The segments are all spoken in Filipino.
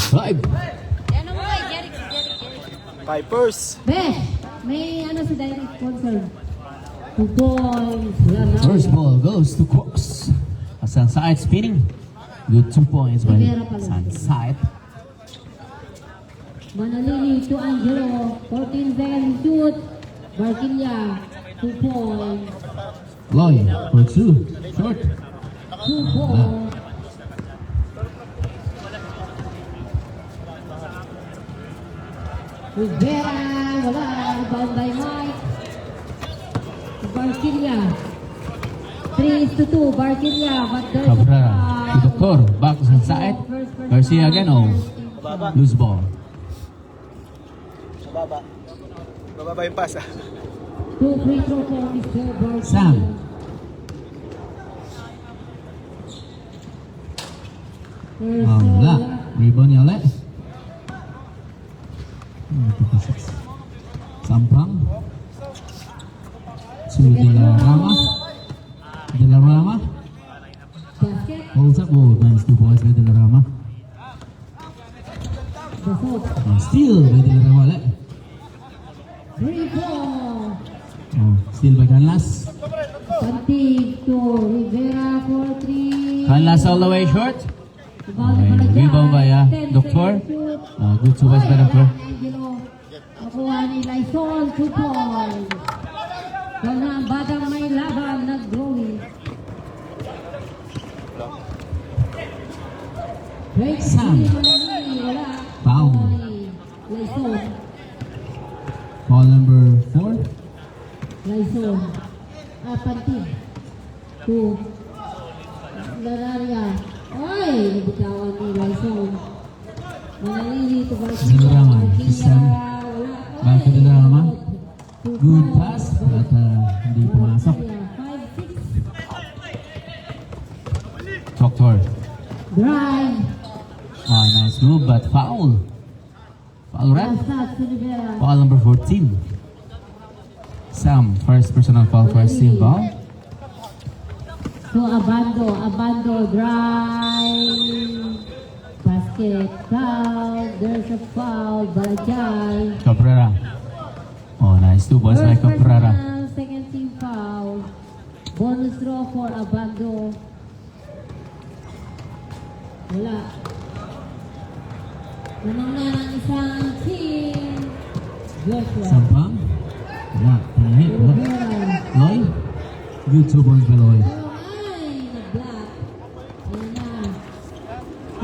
5. Ano mo kay Jeric? Pipers. Besh, may ano si direct sponsor. 2 points. Wala. First ball goes to Cross. Sunside spinning. Good 2 points by Sunside. Manalili to Angelo. 14 seconds shoot. Barquilla. 2 points. Loy for 2. Short. 2 points. Rivera. Wala. Rebound by Mike. Barquilla. 3-2. Barquilla. But there's a Cabrera to foul. Doctor. Back to Sunside. Garcia again. Oh, loose ball. Bababa. Bababa yung pass. 2 free throw for Mr. Barquilla. Sam. Wala. Rebound niya ulit. Sampang. To Dilarama. Dilarama. Basket. Holds up. Oh, nice 2 points by Dilarama. Basot. Steal by Dilarama ulit. 3 ball. Oh, steal by Canlas. Pantig to Rivera for 3. Canlas all the way short. Rebound by Doctor. Good 2 points by Doctor. Angelo. Nakuha ni Lysol. 2 points. Kung na ang batang may laban, nag-drawing. Break. Sam. Wala. Foul. Lysol. Ball number 4. Lysol. Pantig. 2. Lararia. Ay! Nabitawan ni Lysol. Manalili to Barquilla. Dilarama. Sam. Wala. Back to Dilarama. Good pass. At hindi pumasok. 5-6. Doctor. Drive. Oh, nice move but foul. Foul red. Asat to Rivera. Foul number 14. Sam, first personal foul for Steve Ball. So Abando, drive. Basket, foul. There's a foul. Balajay. Cabrera. Oh, nice 2 points by First Cabrera. personal, second team foul. Bonus draw for Abando. Wala. Nanangna ng isang team. Joshua. Sampang. Wala. Panahit. Wala. Rivera. Loy. Good 2 points by Loy. Ay, nag-block. Ayan na.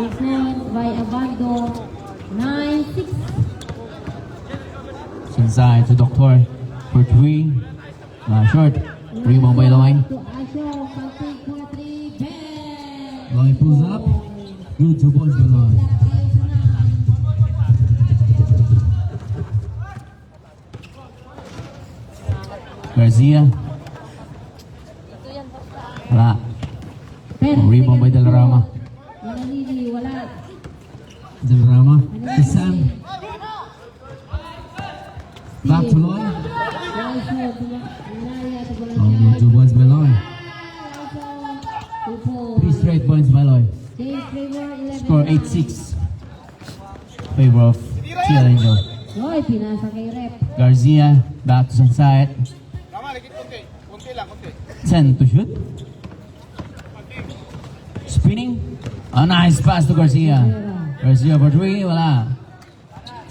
2 points by Abando. 9-6. Inside to Doctor for 3. Short. Rebound by Loy. To Asho, Pantig for 3. Bang! Loy pulls up. Good 2 points by Loy. Garcia. Wala. Rebound by Dilarama. Manalili, wala. Dilarama. To Sam. Back to Loy. Oh, good 2 points by Loy. 3 straight points by Loy. Score 8-6. Favor of Chia Angel. Hoy, pinasa kay Rep. Garcia back to Sunside. Tama, ligit konti. Konti lang, konti. 10 to shoot. Spinning. A nice pass to Garcia. Garcia for 3. Wala.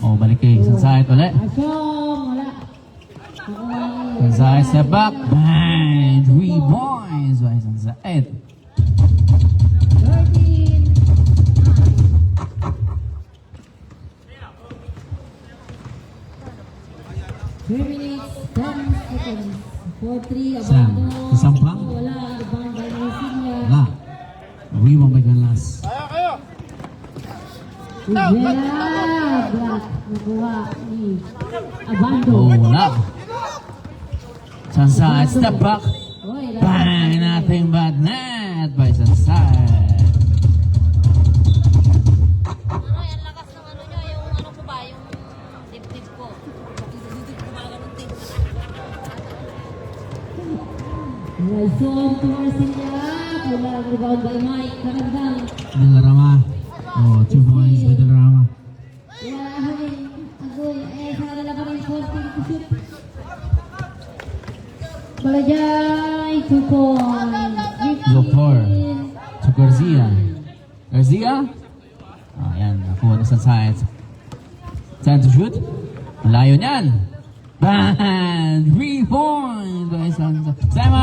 Oh, balik kay Sunside ulit. Asyong, wala. Sunside step back. Bang! 3 points by Sunside. 13. 3 minutes, 10 seconds. 4-3, Sam, Abando. Sampang. Wala, rebound by Marcinia. Wala. Rebound by Canlas. Kaya kayo. Rivera, block. Nakuha ni Abando. Oh, wala. Sunside step back. Hoy, Bang! Nothing but net by Sunside. Ay, ang lakas ng ano nyo, yung ano ko ba, yung dibdib ko. Gumagano'n din. Raison to Marcinia. Wala, rebound by Mike. Kakandang. Dilarama. Oh, 2 points by Dilarama. Apologize, 2 points. Doctor. To Garcia. Garcia? Ayan, nakuha na sa side. Time to shoot. Malayo niyan. Bang! 3 points by Sansa. Simon!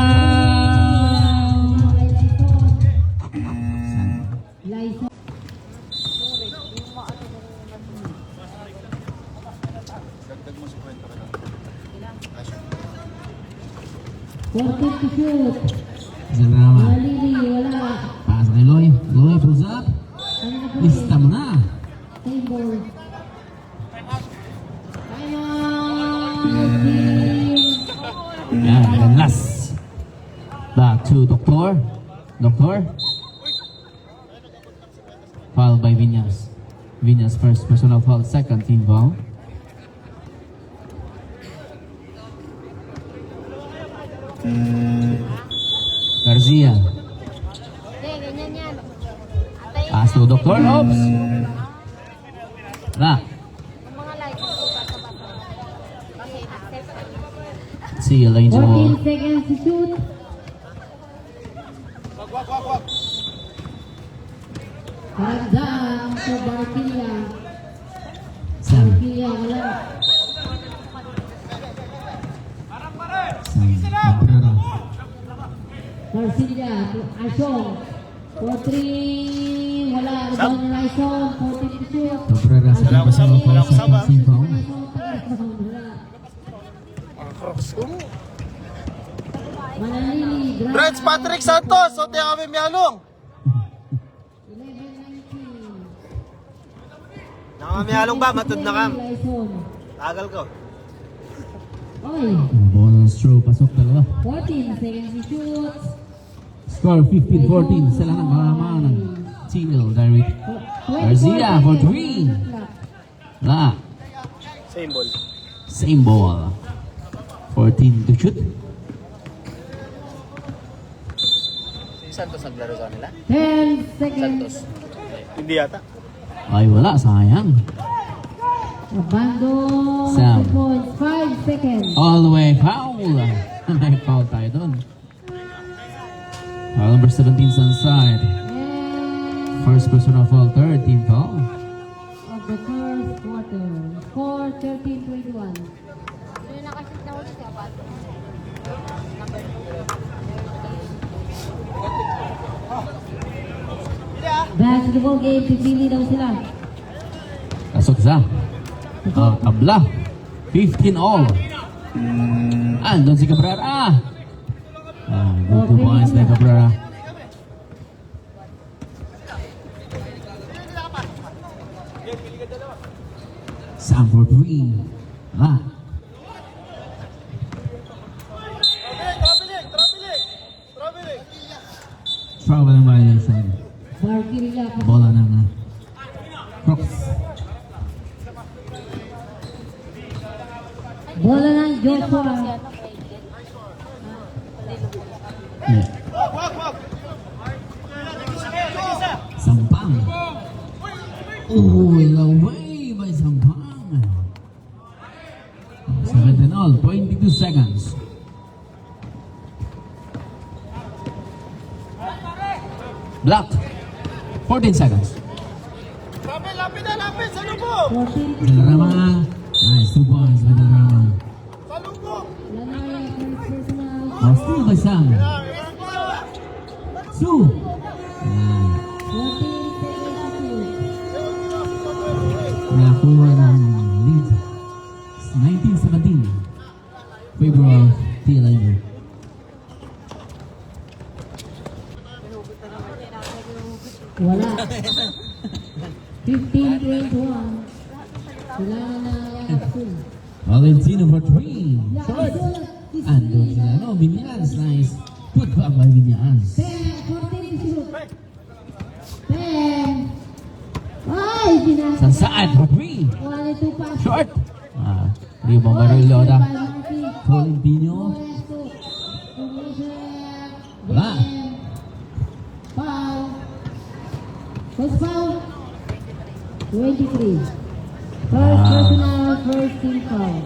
Lyson. Dagdag mo 50 ka lang. 14 to shoot. Isa na naman. Malili, wala. Pass kay Loy. Loy, pulls up. Ano na po? Lista mo na. Same ball. Time out, team. Yan, and last. Back to Doctor. Doctor. Foul by Vinyas. Vinyas first personal foul, second team foul. Garcia. Hindi, ganyan yan. Atay Pass to Doctor. Oops. Na. yung mga lights ko pa sa bato. Kasi accept. See you later. 14 seconds to shoot. Wag. Harandaan sa Barquilla. Sam. Barquilla, wala. Sam. Cabrera. Barquilla, Asong. 4-3, wala. Rebound na Lyson, 14 to shoot. Cabrera sa Wala akong personal saba, wala foul, akong saba. second team foul. Lyson, taga-rebound, wala. Manalili, Grant. Reds Patrick Santos, so tiyan kami miyalong. 11-19. Nakamamiyalong ba? Matod na kam. Lyson. Tagal ko. Oy, Bonus throw, pasok dalawa. 14 seconds to shoot. Score 15-14. Sila ng makamaw ng Teal Direct. Garcia for 3. Wala. Same ball. Same ball. 14 to shoot. Santos naglaro sa nila? 10 seconds. Hindi yata. Ay, wala. Sayang. Abandon. Sam. 2 points. 5 seconds. All the way foul. May foul tayo dun. Foul number 17 Sunside. And First personal foul, third team foul. of the first quarter. Score 13-21. Yung nakashoot na ulit sa bato. Basketball game. Pipili daw sila. Pasok isa. Kabla. 15 all. Andun si Cabrera. Good 2 points na Cabrera. Sam for 3. Travel and violation. Barquilla. Bola ng Crocs. Bola ng Joshua. Yeah. Sampang. Oh, away by Sampang. 7 all, 22 seconds. Blocked. 14 seconds. Lapit sa lubog! 14 Dalarama. Nice, 2 points by Dalarama. Sa lubog! Lanaya. First personal. Oh, still by Sam. Sue. 14 seconds to shoot. Nakakuha ng lead. 19-17. Favor of T-Liner. Wala. 15-21. Sila na Yakapsul. Valentino for 3. Short. Yakapsul. Andun sila. No, Vinyas. Nice. Put back by Vinyas. 10, 14 to shoot. 10. Ay, binasa. Sansaan for 3. 1-2 pass. Short. Rebound by Roy Loda. Valentino. Wala. Foul. First foul. 23. First personal, first team foul.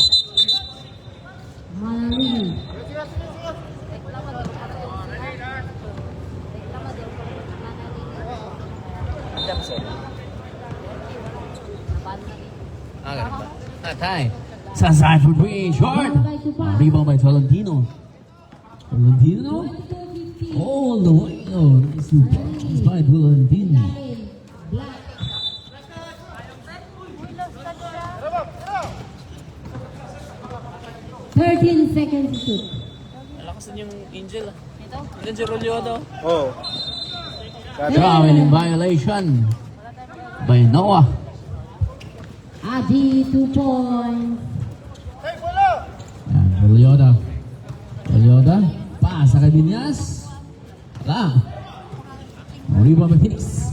Manalili. ganun ba? Tie. Sansayat for three. Short. Rebound by Tolentino. Tolentino. All the way. Oh, nice pass by Tolentino. Black. 13 seconds to shoot. Malakas din yung Angel. Ito? Yan si Roliodo. Oo. Traveling violation by Noah. Adi, 2 points. Yan, Rolioda. Rolioda. Pass sa Cabinas. Wala. Rebound by Phoenix.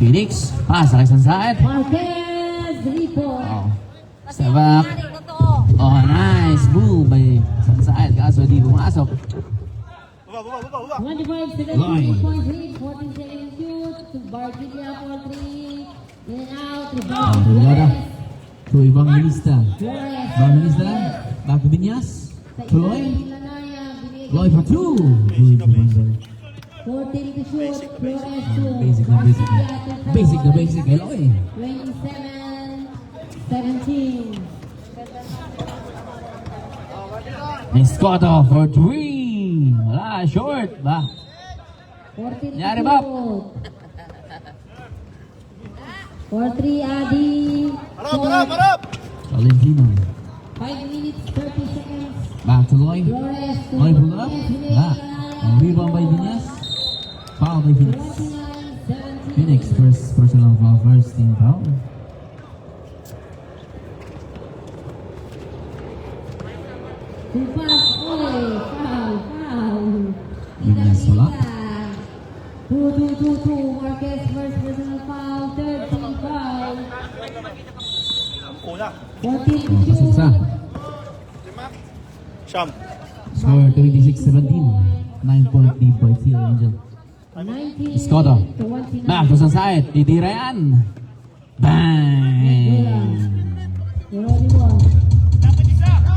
Phoenix. Pass sa Sansayat. Marquez, 3 points. Oh. Kasi Sabak. yung totoo. Oh, nice move by Sansayat. Kaso di pumasok. Baba. 25 seconds, Line. 2 points lead, 14 seconds shoot. To Barquilla for 3. In and out. Oh, Rolioda. To Evangelista. Flores. Evangelista. Back to Binyas. Chloe. Lanaya, Chloe for two. Good for Bangal. 14 to shoot. Flores 2. Basic na basic na. Basic na basic. Chloe. 27, 17. Nice Cotto for three. Wala, short. Ba? 14 Nyari, to Bob. shoot. For 3, Adi. Harap! Valentino. 5 minutes, 30 seconds. Back to Loy. Flores 2. Loy pull up. Wala. Ang rebound by Binyas. Foul by Phoenix. 29, 17. Phoenix first personal foul. First team foul. Two pass, foul. Binyas wala. 2, Marquez first personal foul, third team foul. Una. 14 to Oh, shoot. pasok sa. Siyam. Score 26-17. 9-point lead by Phil Angel. 19 Escoto. to 29. Back to Sansayat. Titira yan. Bang! Geronimo.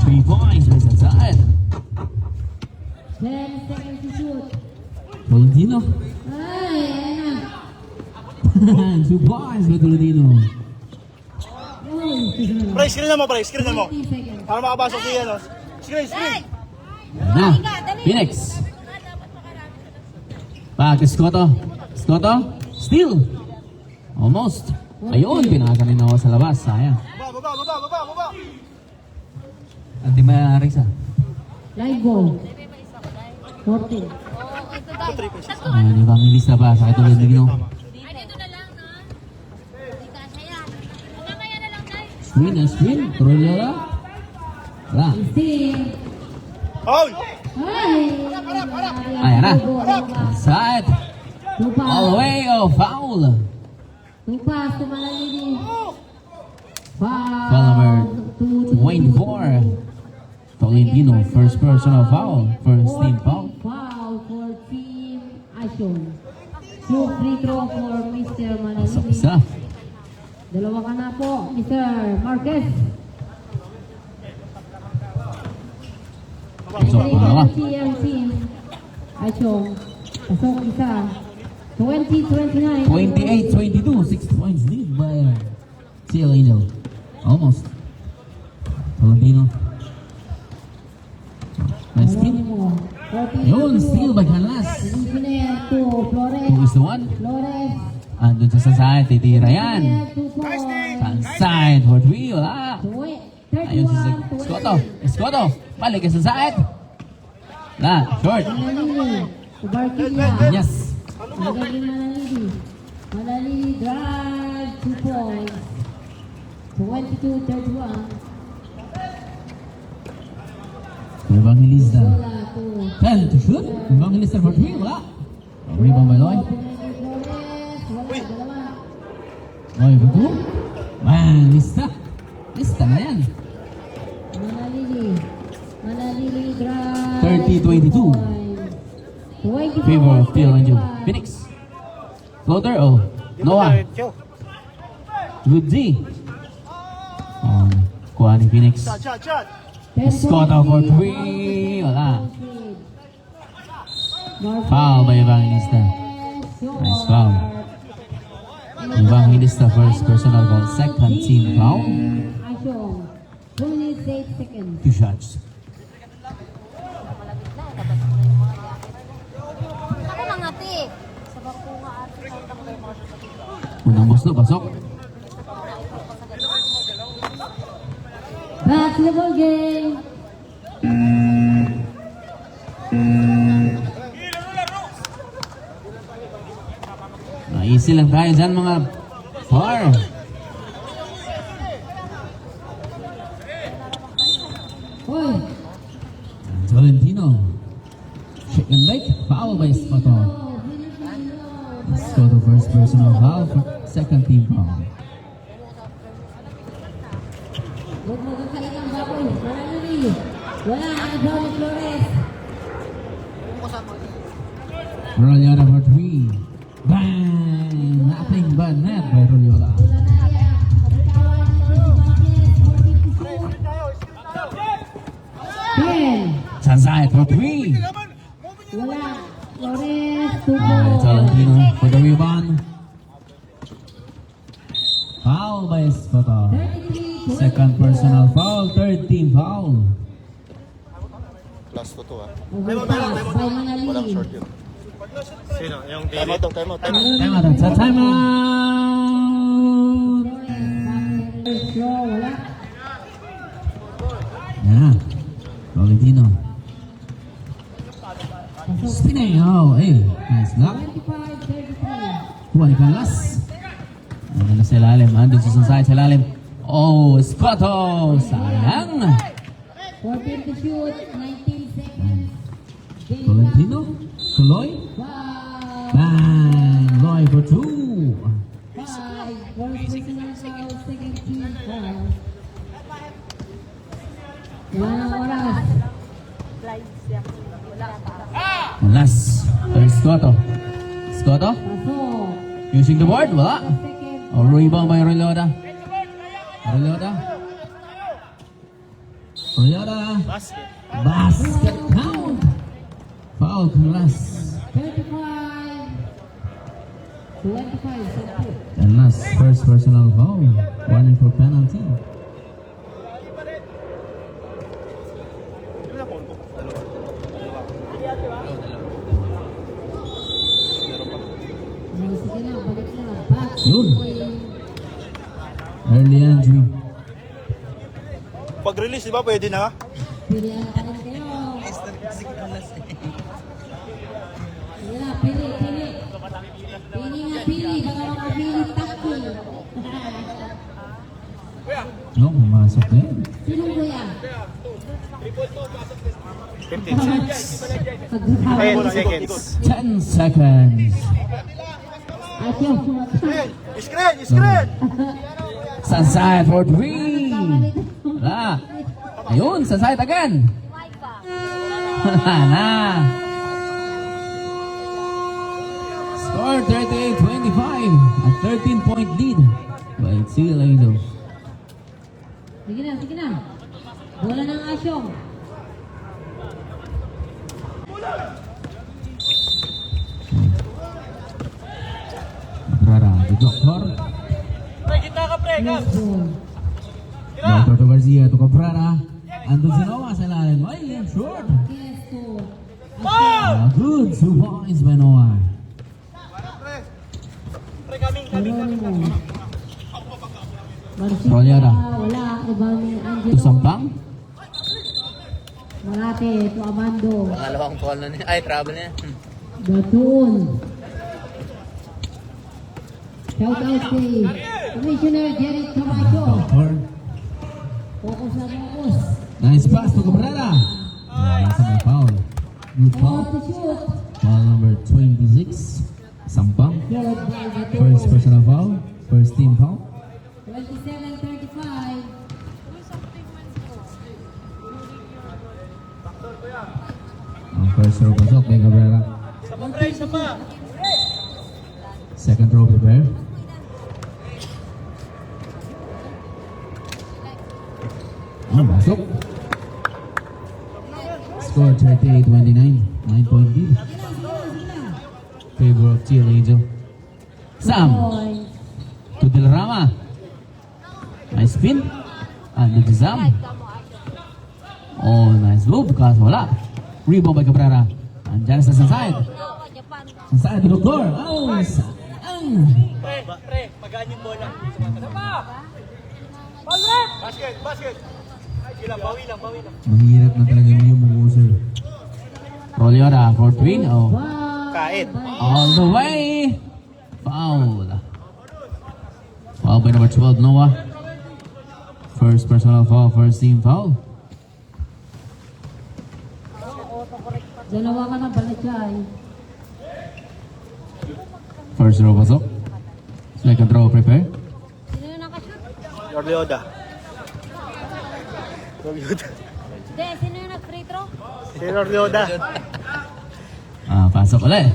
3 points by Sansayat. 10 seconds to shoot. Valentino. Ay, ayan na. 2 points by Tolentino. Uy. Pre, screenan mo. 20 seconds. Para makapasok siya, no? Screen. Na. Phoenix. Back to Scotto. Scotto. Steal. Almost. Ayun, pinakasanin ako sa labas. Sayang. Baba. At di Marisa. Live ball. 14. Oo, ito dahil. Ayan, Evangelista pa. Sa katulad ng Gino. Ay, dito na lang, no? Hindi kasya yan. Mamaya na lang, dahil. Screen. Roliola. Wala. 16. Foul! Ay! Ayan na. Side. Two pass. All the way. Oh, foul. Two pass to Malalini. Foul. Foul number to 24. Tolentino. First personal foul. First team foul. Foul for Team Action. Two free throw for Mr. Pasok Malalini. isa. Dalawa ka na po, Mr. Marquez. Pasok pangalawa. Team Action. Pasok isa. 20-29. 28-22. 6 points lead by CL Angel. Almost. Tolentino. Nice kick. Yun, steal by Canlas. Engineer to Flores. 2-1. Flores. Andun sa Sansayat, titira yan. Engineer to Flores. Sansayat for 3, wala. Ayun si 31-20. Escoto. Escoto, balik ka Sansayat. Wala, short. Malalini. To Barquilla. Yes. Magaling Malalini. Malalini drive 2 points. 22-31. Evangelista. Wala to. 10 to shoot. Evangelista for 3, wala. Rebound by Loy. Flores. Wala, dalawa. Loy for 2. Man, lista. Lista na yan. Malalini drive. 30-22. 24. Favor of Phil Angel. Phoenix. Floater, oh. Noah. Good D. Kuha ni Phoenix. Shot. Escoto for 3. Wala. Foul by Evangelista. Nice foul. Bang ilista first personal foul, second team foul. Asyong. 28 seconds. 2 shots. Ako lang ate. Sa bangko nga ate. Unang muslo, pasok. Basketball game. Easy lang tayo dyan mga par. Hoy. Tolentino. Shake and bake. Foul by Scotto. Scotto first personal foul, second team foul. Huwag mo kakalit ang baboy. Wala na rin. Wala. Antonio Flores. Roliola for 3. Bang! Nothing but net by Roliola. Wala na yan. Kapitawan ni 10. Sansay for 3. Wala. Flores. 2 Tolentino for the rebound. Foul by Scotto. 33. Second personal foul, third team foul. Plus 2 to ah. Overpass by Manali. Walang short yun. Sino? Yung time out, time out. Time out. Sa time out. Slow. Wala. Yan. Tolentino. Spinning. Oh, hey. Nice block. 25-33. Kuha ni Canlas. Ano na sa ilalim. Andun sa Sansay sa ilalim. Oh, Scotto. Sayang. 14 to shoot. 19 seconds. Tolentino. Tuloy. Wow. Bang. Loy for 2. 5. First personal foul. Second team foul. Wala ng oras. Last. There's Scotto. Scotto. Pasok. Using the board. Wala. Second. Oh, rebound by Roliola. Roliola. Roliola. Basket. Basket count. Foul Canlas. 35. 25. Sampu. Canlas. First personal foul. One for penalty. Sige na. Balik na. Back. Yun. Early entry. Pag-release, di ba pwede na? Pilihan ka rin kayo. Sige na. Pili. Pili. Pili nga. Pili. Baka makapili. Takbo. No, pumasok na yun. Sinong kuya? 15 seconds. Pagkakawa. 10 seconds. 10 seconds. Asyo. Screen! Screen! Sansay for 3. Wala. Ayun, Sansay again. Wala na. Score 38-25. A 13-point lead by Seal Angels. Sige na. Sige na. Bola ng Asyong. Rara, the doctor. Next ball. Doctor to Garcia to Cabrera. Andun si Noah sa ilalim. Ay, yan, short. Kesto. Good. 2 points by Noah. Jeronimo. Marcia. Rolyada. Wala. Ibang To Angelo. Sampang. Malate. To Amando. Pangalawang call na niya. Ay, travel niya. Datun. Shout out kay Commissioner Jerry Camacho. Doctor. Focus na focus. Nice pass to Cabrera. Nasa may foul. Good foul. Off to shoot. Foul number 26. Sampang. Third by Datun. First personal foul. First team foul. 27-35. Ang first row pasok kay Cabrera. Second row prepare. Pasok. Score 38-29. 9-point lead. Favor of Teal Angel. Sam. Point. Rama. Nice spin. And the Zam. Oh, nice move. Kaso wala. Rebound by Cabrera. And Janice sa side. Japan. Sa side to the floor. Oh, sayang. Pre, magaan yung bola. Basket, basket. Sige lang, bawi lang. Mahirap na talaga yung mga sir. Rolliora for twin. Oh. Kain. All the way. Foul. Foul by number 12, Noah. First personal foul, first team foul. Dalawa ka na Balachay. First row pasok. Second row prepare. Sino yung nakashoot? Orlioda. Hindi, sino yung nag-free throw? Si Orlioda. Pasok ulit.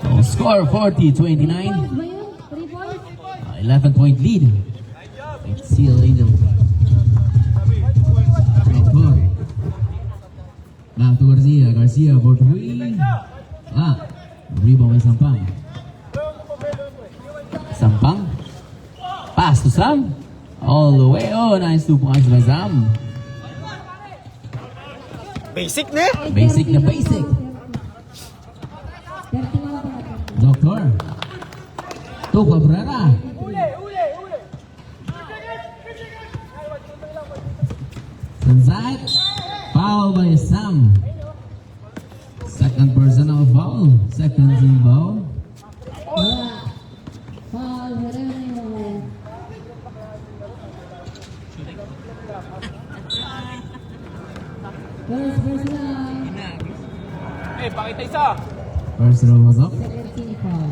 So, score 40-29. Points ba yun? 3 points? 11-point lead. It's Seal Angel. Back to Garcia. Garcia for three. Rebound by Sampang. Sampang. Pass to Sam. All the way. Oh, nice 2 points by Sam. Basic na. Basic na basic. 30 na pa. Doctor. To Cabrera. Inside. Foul by Sam. Second personal foul. Second team foul. Wala. Foul, Herrero. First lang. First row was up. Second team foul.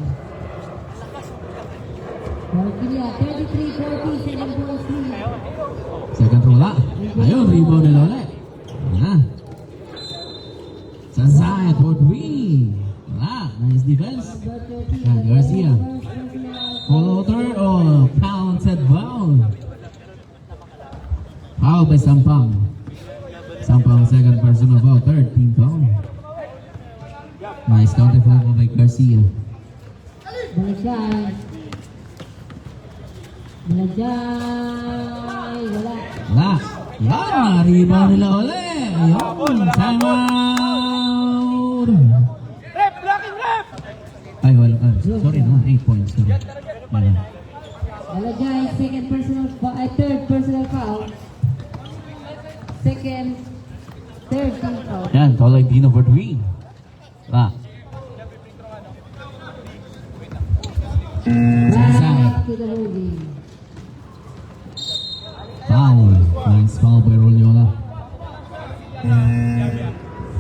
Valkyria, 33-40, second points lead. Second row la. Ayun, rebound nila ulit. Sasayat for three. Nice defense. And Garcia. Floater or counted foul. Foul by Sampang. Sampang second personal foul. Third team foul. Nice counter foul by Garcia. Balachay. Balachay. Wala. Rebound nila ulit. Ayun. Time out. Ay, wala. Sorry, no. 8 points. Sorry. Balachay, second personal foul. Third personal foul. Second, third team foul. Yan, Tolay Dino for three. Back to the movie. Foul. Nice foul by Roliola.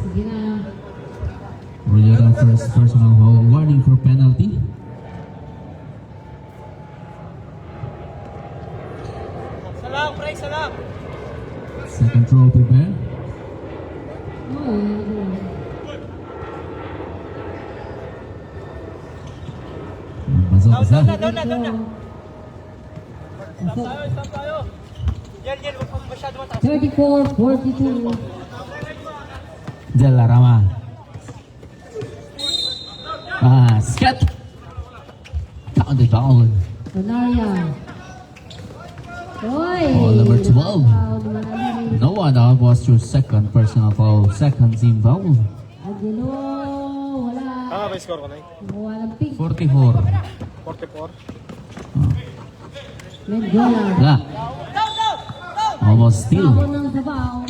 Sige na. Roliola first personal foul. Warning for penalty. Salam, pre, salam. Second throw prepare. Pasok isa. Doon na. Stop tayo. Yan, wag pa masyado mataas. 34-42. Jala Rama. Sket. Counted foul. Canaria. Oy! Foul number 12. Foul naman alin. No one was your second personal foul. Second team foul. Angelo, wala. Tama ba yung score ko na Kumuha ng pink. 44. 44. Mendola. Wala. Almost steal. Foul ng sabaw.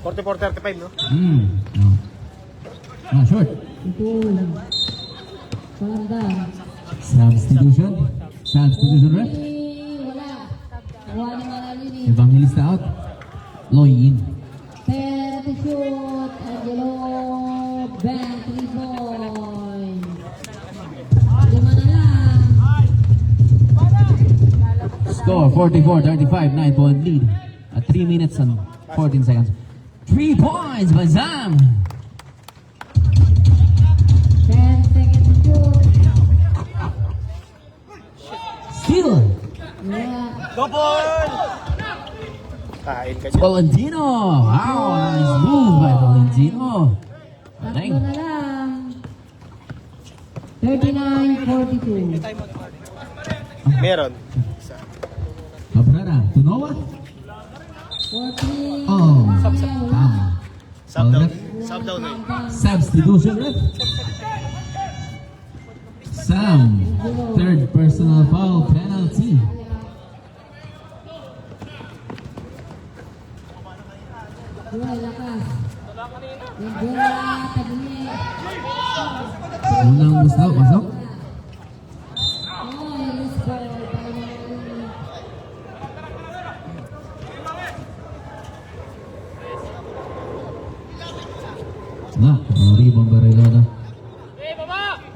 44-35, no? Short. Ito. Panda. Substitution. Substitution ref. Wala. Kumuha naman alin eh. Evangelista out. Loy in. Pera to shoot. Angelo. Bang. 3 points. 5 na lang. Score 44-35. 9-point lead. At 3 minutes and 14 seconds. 3 points by Zam. 10 seconds to shoot. Steal. Wala. Double! Kain ka dyan. Valentino. Wow, nice move by Valentino. Tatlo Galing. na lang. 39-42. Meron. Cabrera to Noah. 14. Oh, tama. Sub down. Ref. Sub down eh. Substitution ref. Sam, third personal foul penalty. Joel, lakas. Medora, tabi. Unang gusto, pasok. Oh, let's go. Na, rebound ba rin na?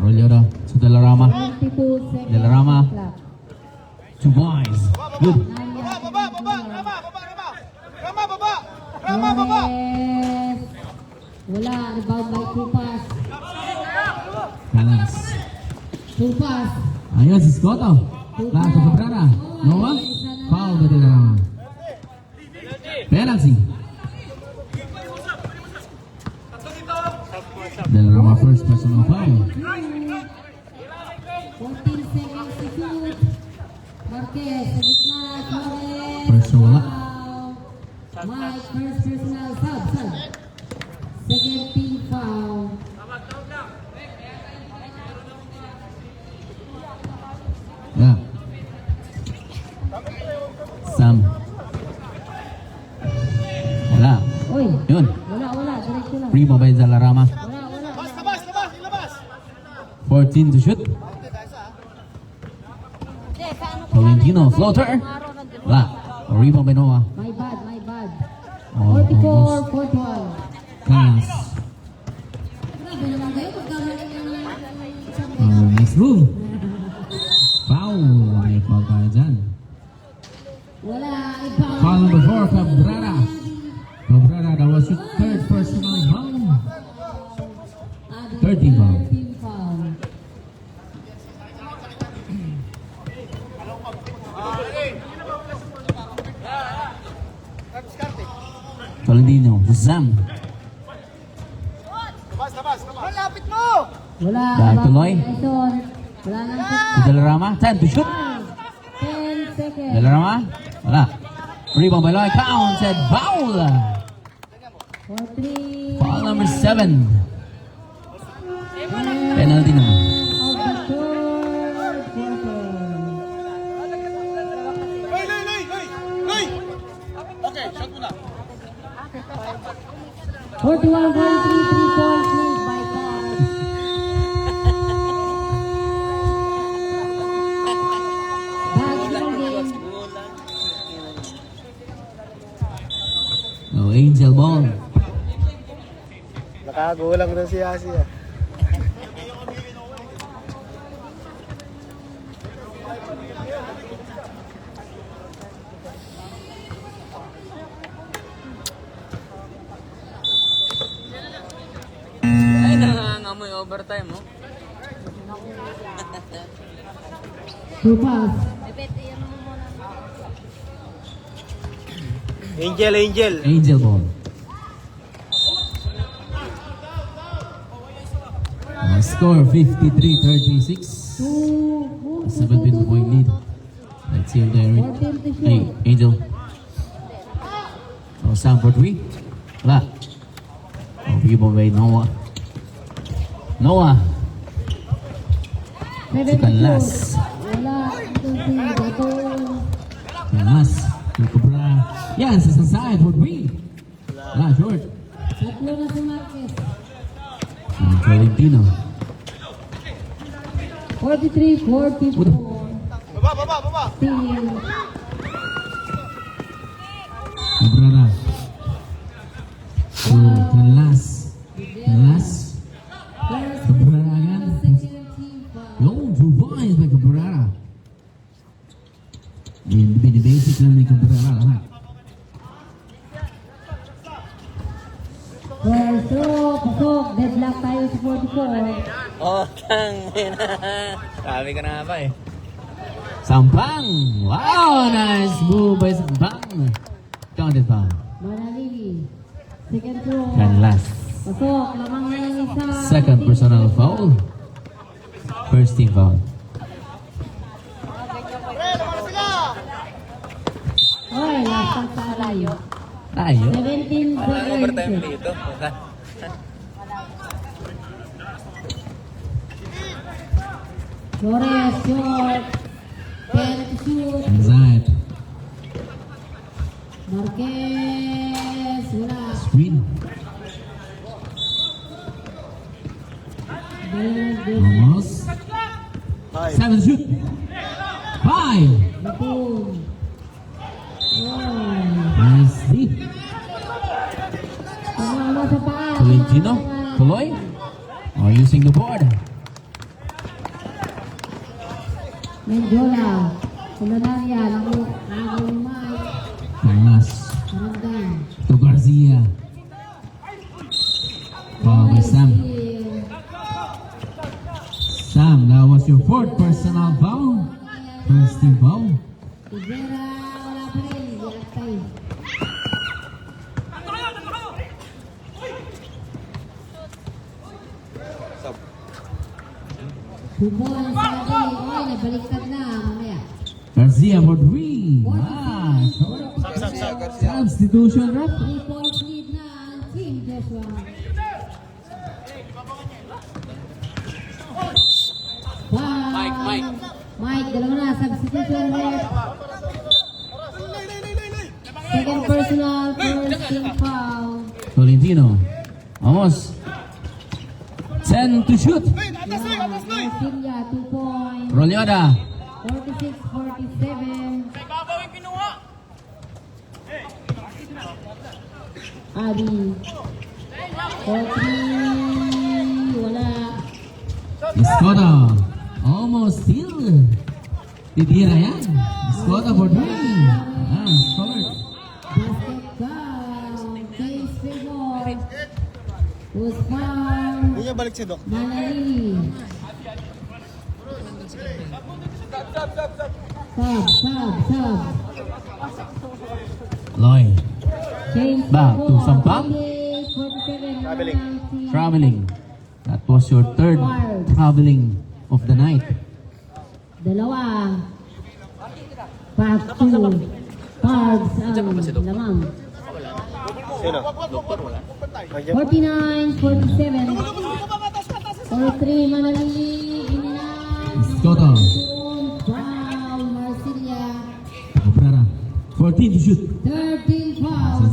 Rolero to Delarama. 22 seconds. Delarama. Clock. Two boys. Good. Yes. Wala, rebound by Tupas. Kalas. Tupas. Ayun si Scotto. Lahat sa Cabrera. Noah. Foul ba Delarama? Penalty. Delarama first personal foul. 14 seconds to shoot. Marquez, sa gitna, Torres. First wala. Mike, first personal sub. Second team foul. Yeah. Sam. Wala. Uy, Yun. wala, diretso lang. Primo by Delarama. Wala. 14 to shoot. Hindi, sa ano ko Tolentino, yan, floater. yung araw nandun. Wala. Rebound by Noah. My bad. Oh, 44, 41. Kalas. Grabe naman kayo, pagkamali ng isang Nice move. Foul. May foul tayo dyan. wala, iba. Foul number 4, Cabrera. Cabrera, that was your third personal foul. 13 foul. 13 foul. Tolentino, Sam. Wala. Dahil tuloy. Tyson. Wala nang To Delarama. 10 to shoot. 10 seconds. Delarama. Wala. Rebound by Loy. Counted. Foul. 4-3. Foul number 7. Penalty naman. Of the third quarter. Okay, shot mo na. 41, 43, 3 points made by Carl. Back to the game. No, Angel ball. Nakagulang na si Asia. Ay, nangangamoy overtime, oh. Tupas. Bebet, iyan mo muna. Angel. Angel ball. Score 53-36. 7-point lead. Let's see if they're in. 14 to shoot. Hey, Angel. Oh, Sam for 3. Wala. Oh, rebound by Noah. Noah. 7 Si to Canlas. shoot. Wala. Ito si Bato. Canlas. Cobra. Yan, sa side for 3. Wala, short. Tatlo na si Marquez. Tolentino. 43, 44. Baba. Team. Cabrera. Oh, Canlas. First Cabrera again. second team foul. Yung 2 points by Cabrera. Bini-basic lang ni Cabrera lahat. First throw, pasok. Deadlock tayo sa 44. Oh, tangin na. Sabi ko na nga ba eh. Sampang! Wow! Nice move by Sampang! Counted foul. Manalili. Second throw. Canlas. Pasok. Lamang na yung isa. Second personal foul. First team foul. Oy, last sa layo. Tayo. 17 Walang overtime seconds. dito. Flores, short. 10 to shoot. Sanzayat. Marquez, wala. Screen. Good. Almost. 7 shoot. 5. Batum. Oh. Nicely. Tumama sa paa. Tolentino. Tuloy. Oh, using the board. Menjola. Kulanaria. Agong Mike. Panas. Ranggan. To Garcia. Foul by Sam. Sam, that was your fourth personal foul. First team foul. Rivera, wala pa rin. Diatay. Bubon sa gabi. Oy, nabaliktad na. Mamaya. Garcia for three. Ah, substitution rep. 3 points lead na ang Team Joshua. Wow. Mike, dalawa na. Substitution rep. Second personal, first team foul. Tolentino. Almost. 10 to shoot. Garcia, 2 points. Rolyoda. 46-47. Abi. 4-3. Wala. Escoda. Almost still. Titira yan. Escoda for three. Ah, scored. Basket down. Chase favor. Was foul. Hindi niya balik si Doc. Manali. Sub. Loy. Change Back to favor. Sampang. 47. Traveling. Traveling. That was your third traveling of the night. Dalawa. Back to Parks ang lamang. Sino? 49-47. 4-3 Manali. Inilang. Escoda. Foul. Marsilia. Opera. 14 to shoot. 13 foul.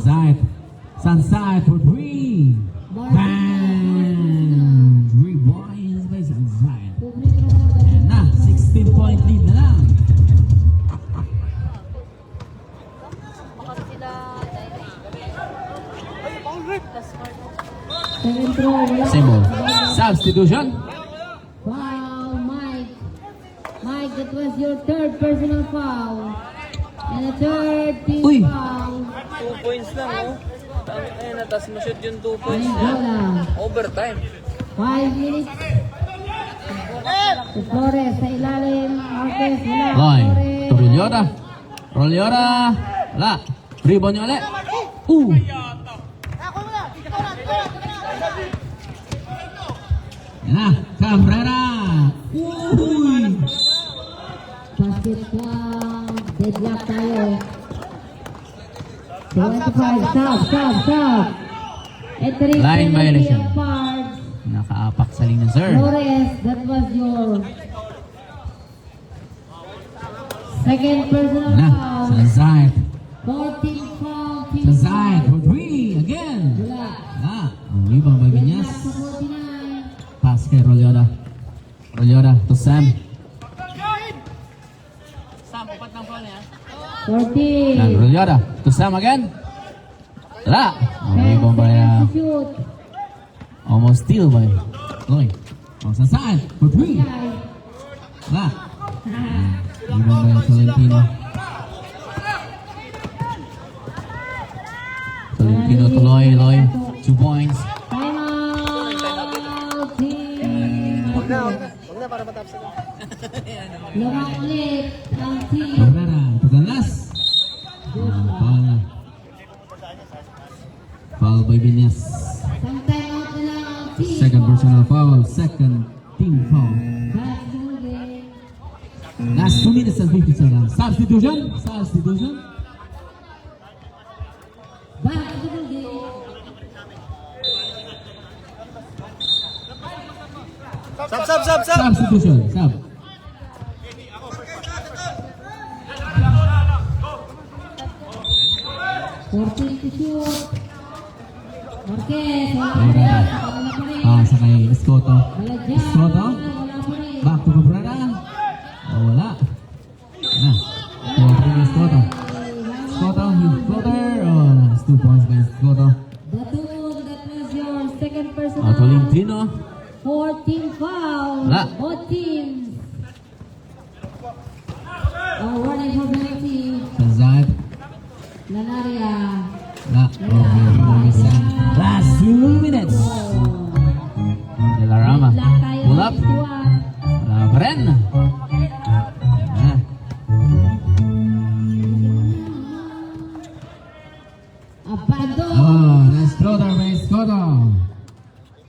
Sansayat for three. Bang! 3 points by Sansayat. And na, 16-point lead na lang. Baka sila Second throw. Wala. Symbol. Substitution. Foul. Mike. Mike, that was your third personal foul. And a third team Uy. foul. 2 points lang, oh. Ayun, natas mo shoot yung 2 points niya. Angola. Overtime. 5 minutes. Si Flores sa ilalim. Marquez. Wala. Loy. Flores. To Rolyoda. Rolyoda. Wala. Rebound niya ulit. Yan na. Cabrera. Uy. Basket lang. Deadlock tayo. 25. Stop. Entering Line penalty violation. of Parks. Nakaapak sa linya, sir. Flores, that was your second personal Na. foul. Sansayat. 14 foul. team Sansayat foul. for three. Again. Wala. Ah, ang rebound by Deadlock Viñas. sa 49. Pass kay Rolyoda. Rolyoda to Sam. 14. And Rolyoda to Sam again. Wala. Ang 10 rebound by seconds to shoot. almost steal by Loy. Ang Sansayat for three. Guys. Wala. Rebound by Tolentino. Tolentino to Loy. 2 points. Time out. Team. Huwag na para matapos na. Lumang ulit ang team. Cabrera to the last. Foul. Foul by Viñas. Isang time out na lang ang team. Second personal foul. Second team foul. That's the game. Na. Last 2 minutes and 50 seconds. Substitution. Substitution. Back to the building. Sub. Substitution. Sub. Fourteen to shoot. Marquez. Cabrera. Wala pa rin. Sa kay Escoto. Wala dyan. Escoto. Wala pa rin. Back to Cabrera. Wala. Kuha pa rin Escoto. Escoto, hit floater. Nice 2 points by Escoto. Batul, that was your second personal. Tolentino. 14 foul. Wala. Both teams. Warning for penalty. Sanzad. Lanaria. Last 2 minutes. De La Rama. Black tayo. Pull up. Stuart. Wala pa rin. Abado. Nice floater by Escoto.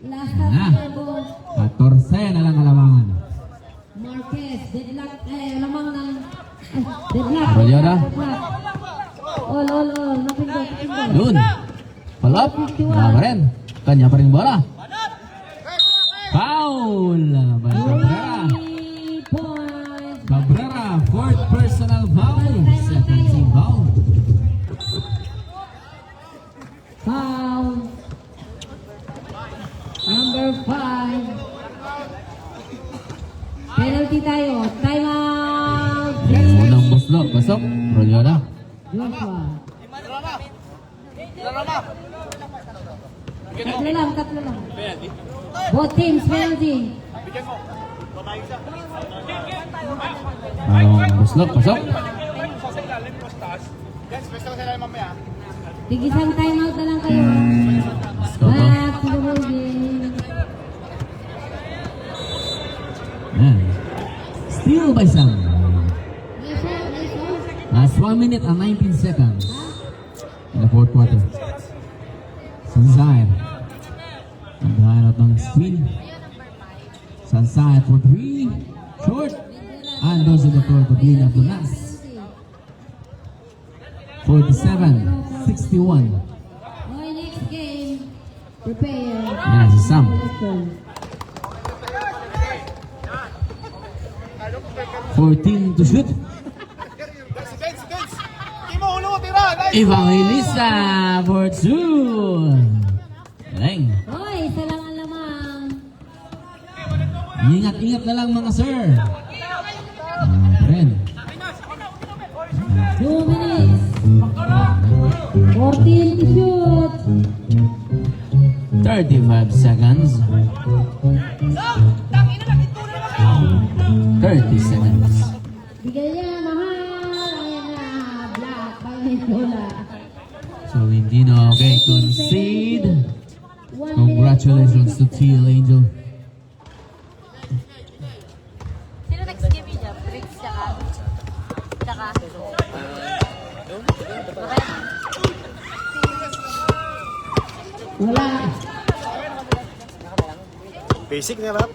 Last Ah. at ball. 14 na lang kalamangan. Marquez. Deadlock. Lamang ng... Deadlock. Rolyada. All. Napindot. Yun. Pull up. Wala pa rin. Kanya pa rin bola. Foul by Cabrera. 3 points. Cabrera, 4th personal foul. Second team foul. Foul. Number 5. Penalty tayo. Time out. Unang buslok. Pasok. Rolyada. Joshua. Tatlo lang. Both teams penalty. Buslok. Pasok. Tigisang time out na lang kayo. Escoto. Back to the building. Yan. Steal by Sam. Nice one. Last 1 minute and 19 seconds in the fourth quarter. Sanzad. Naghahan out ng screen. Sanzad for 3. Short. And those in the floor to clean up the mess. 47-61. Okay, next game. Prepare. Yan si Sam. 14 to shoot. Evangelista for 2. Galing. Hoy, isa lang ang lamang. Ingat-ingat na lang mga sir. Friend. 2 minutes. 14 to shoot. 35 seconds. 30 seconds. Bigay niya, mahal. Ayan na, black. Panginola. So hindi na okay. Concede. 1 minute. Congratulations to Teal Angel. Sino next game niya? Briggs tsaka? Wala. Basic na rap.